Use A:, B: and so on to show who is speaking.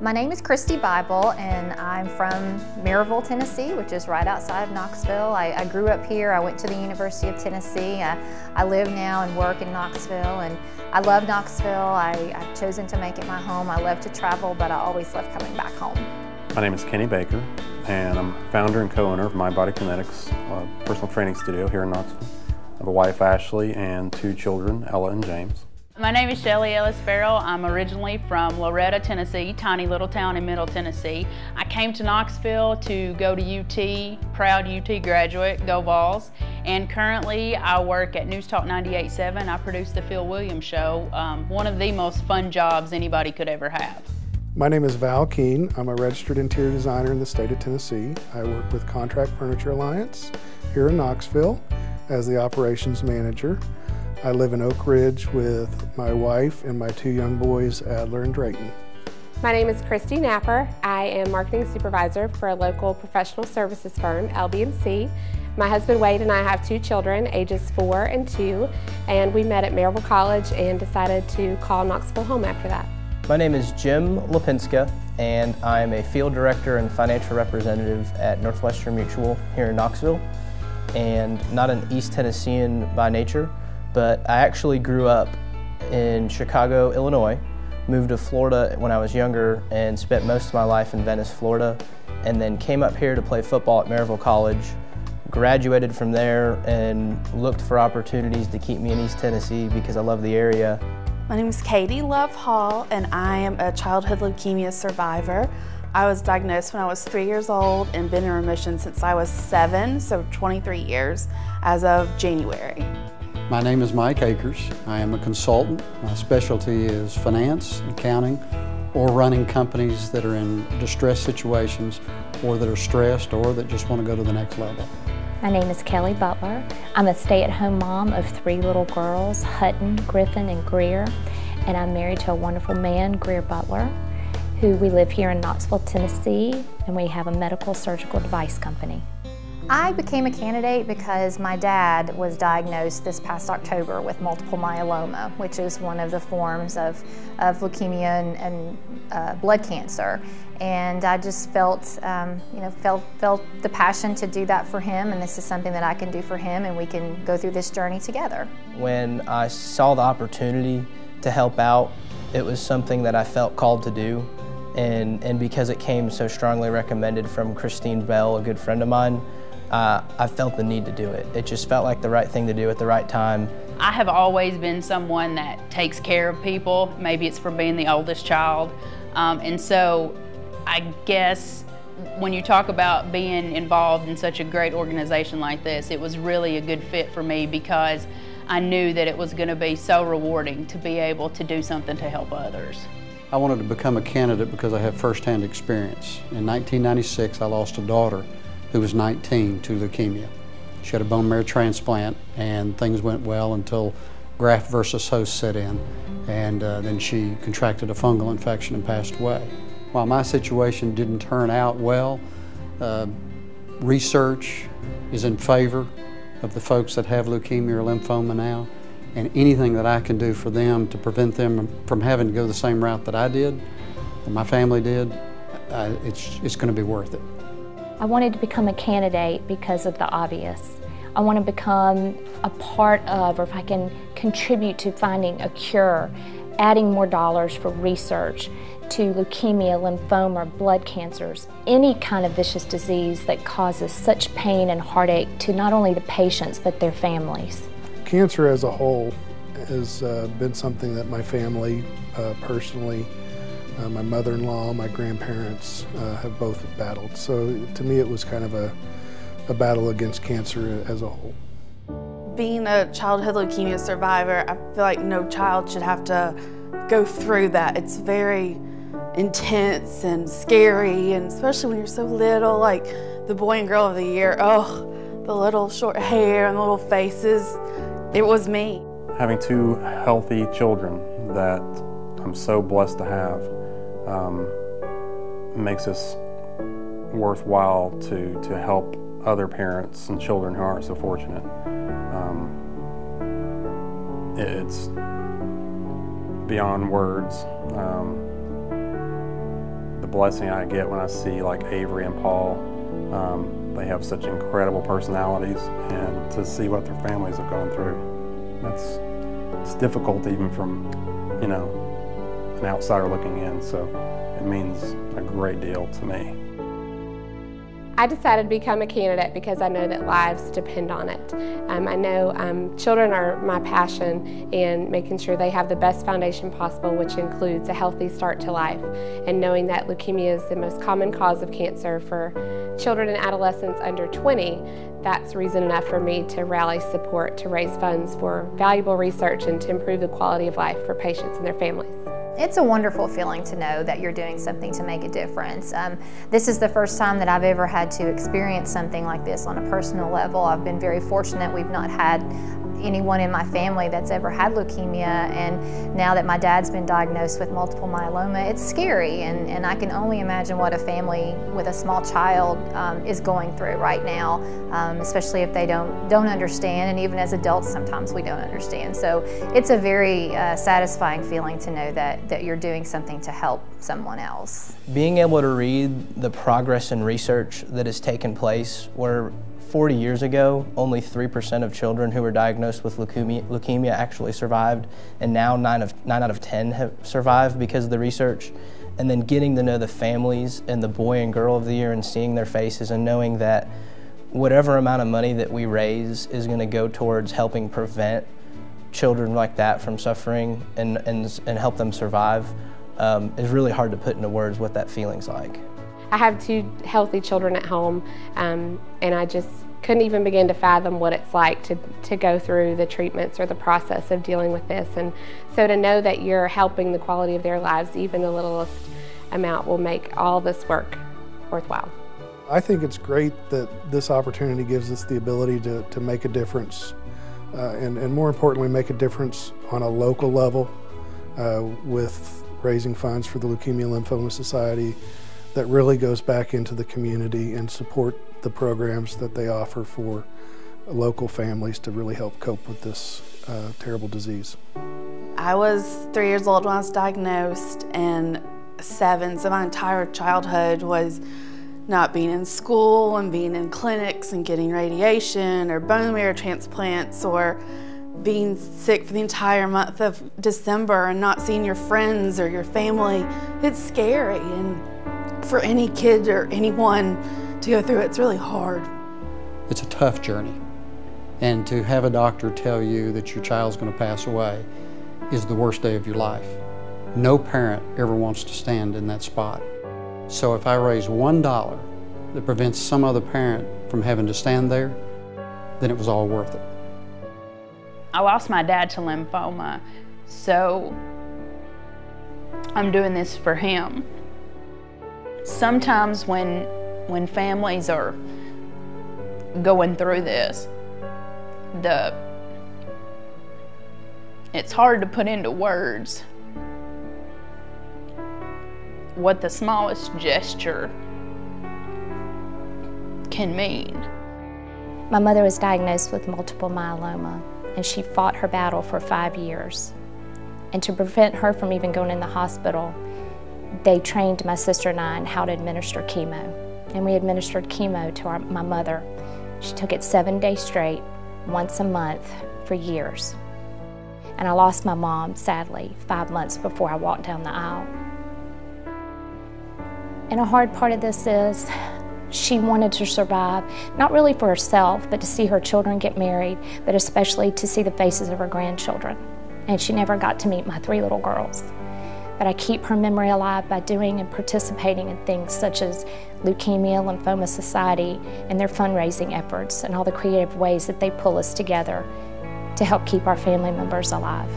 A: My name is Christy Bible, and I'm from Maryville, Tennessee, which is right outside of Knoxville. I grew up here. I went to the University of Tennessee. I live now and work in Knoxville, and I love Knoxville. I've chosen to make it my home. I love to travel, but I always love coming back home.
B: My name is Kenny Baker, and I'm founder and co-owner of My Body Kinetics, a personal training studio here in Knoxville. I have a wife, Ashley, and two children, Ella and James.
C: My name is Shelly Ellis Farrell. I'm originally from Loretta, Tennessee, tiny little town in Middle Tennessee. I came to Knoxville to go to UT, proud UT graduate, go Vols. And currently I work at News Talk 98.7. I produce the Phil Williams Show, one of the most fun jobs anybody could ever have.
D: My name is Val Keene. I'm a registered interior designer in the state of Tennessee. I work with Contract Furniture Alliance here in Knoxville as the operations manager. I live in Oak Ridge with my wife and my two young boys, Adler and Drayton.
E: My name is Christy Napper. I am marketing supervisor for a local professional services firm, LBMC. My husband Wade and I have two children, ages 4 and 2, and we met at Maryville College and decided to call Knoxville home after that.
F: My name is Jim Lipinska, and I am a field director and financial representative at Northwestern Mutual here in Knoxville, and not an East Tennessean by nature, but I actually grew up in Chicago, Illinois, moved to Florida when I was younger and spent most of my life in Venice, Florida, and then came up here to play football at Maryville College, graduated from there and looked for opportunities to keep me in East Tennessee because I love the area.
G: My name is Katie Love Hall, and I am a childhood leukemia survivor. I was diagnosed when I was 3 years old and been in remission since I was 7, so 23 years as of January.
H: My name is Mike Akers. I am a consultant. My specialty is finance, accounting, or running companies that are in distressed situations or that are stressed or that just want to go to the next level.
I: My name is Kelly Butler. I'm a stay-at-home mom of 3 little girls, Hutton, Griffin, and Greer, and I'm married to a wonderful man, Greer Butler, who we live here in Knoxville, Tennessee, and we have a medical surgical device company.
A: I became a candidate because my dad was diagnosed this past October with multiple myeloma, which is one of the forms of leukemia and blood cancer. And I just felt the passion to do that for him, and this is something that I can do for him, and we can go through this journey together.
F: When I saw the opportunity to help out, it was something that I felt called to do, and because it came so strongly recommended from Christine Bell, a good friend of mine, I felt the need to do it. It just felt like the right thing to do at the right time.
C: I have always been someone that takes care of people. Maybe it's from being the oldest child. And so I guess when you talk about being involved in such a great organization like this, it was really a good fit for me because I knew that it was going to be so rewarding to be able to do something to help others.
H: I wanted to become a candidate because I have firsthand experience. In 1996, I lost a daughter who was 19 to leukemia. She had a bone marrow transplant, and things went well until graft versus host set in, and then she contracted a fungal infection and passed away. While my situation didn't turn out well, research is in favor of the folks that have leukemia or lymphoma now, and anything that I can do for them to prevent them from having to go the same route that I did, or my family did, it's going to be worth it.
I: I wanted to become a candidate because of the obvious. I want to become a part of, or if I can contribute to finding a cure, adding more dollars for research to leukemia, lymphoma, blood cancers, any kind of vicious disease that causes such pain and heartache to not only the patients but their families.
D: Cancer as a whole has been something that my family personally, my mother-in-law, my grandparents have both battled. So to me it was kind of a battle against cancer as a whole.
G: Being a childhood leukemia survivor, I feel like no child should have to go through that. It's very intense and scary, and especially when you're so little, like the Boy and Girl of the Year, oh, the little short hair and the little faces, it was me.
B: Having two healthy children that I'm so blessed to have makes this worthwhile to help other parents and children who aren't so fortunate. It's beyond words. blessing I get when I see like Avery and Paul. They have such incredible personalities, and to see what their families have gone through, it's difficult even from, you know, an outsider looking in, so it means a great deal to me.
E: I decided to become a candidate because I know that lives depend on it. I know children are my passion, and making sure they have the best foundation possible, which includes a healthy start to life. And knowing that leukemia is the most common cause of cancer for children and adolescents under 20, that's reason enough for me to rally support to raise funds for valuable research and to improve the quality of life for patients and their families.
A: It's a wonderful feeling to know that you're doing something to make a difference. This is the first time that I've ever had to experience something like this on a personal level. I've been very fortunate. We've not had anyone in my family that's ever had leukemia, and now that my dad's been diagnosed with multiple myeloma, it's scary, and I can only imagine what a family with a small child is going through right now, especially if they don't understand, and even as adults sometimes we don't understand. So it's a very satisfying feeling to know that you're doing something to help someone else.
F: Being able to read the progress in research that has taken place, where 40 years ago, only 3% of children who were diagnosed with leukemia actually survived, and now 9 out of 10 have survived because of the research. And then getting to know the families and the boy and girl of the year and seeing their faces and knowing that whatever amount of money that we raise is going to go towards helping prevent children like that from suffering and help them survive is really hard to put into words what that feeling's like.
E: I have 2 healthy children at home, and I just couldn't even begin to fathom what it's like to go through the treatments or the process of dealing with this. And so to know that you're helping the quality of their lives, even the littlest amount, will make all this work worthwhile.
D: I think it's great that this opportunity gives us the ability to make a difference, and more importantly, make a difference on a local level with raising funds for the Leukemia Lymphoma Society that really goes back into the community and support the programs that they offer for local families to really help cope with this terrible disease.
G: I was 3 years old when I was diagnosed, and 7, so my entire childhood was not being in school and being in clinics and getting radiation or bone marrow transplants, or being sick for the entire month of December and not seeing your friends or your family. It's scary, and for any kid or anyone to go through it, it's really hard.
H: It's a tough journey, and to have a doctor tell you that your child's going to pass away is the worst day of your life. No parent ever wants to stand in that spot. So if I raise $1 that prevents some other parent from having to stand there, then it was all worth it.
C: I lost my dad to lymphoma, so I'm doing this for him. Sometimes when families are going through this, it's hard to put into words what the smallest gesture can mean.
I: My mother was diagnosed with multiple myeloma, and she fought her battle for 5 years. And to prevent her from even going in the hospital, they trained my sister and I in how to administer chemo. And we administered chemo to my mother. She took it 7 days straight, once a month, for years. And I lost my mom, sadly, 5 months before I walked down the aisle. And a hard part of this is she wanted to survive, not really for herself, but to see her children get married, but especially to see the faces of her grandchildren. And she never got to meet my 3 little girls. But I keep her memory alive by doing and participating in things such as Leukemia Lymphoma Society and their fundraising efforts and all the creative ways that they pull us together to help keep our family members alive.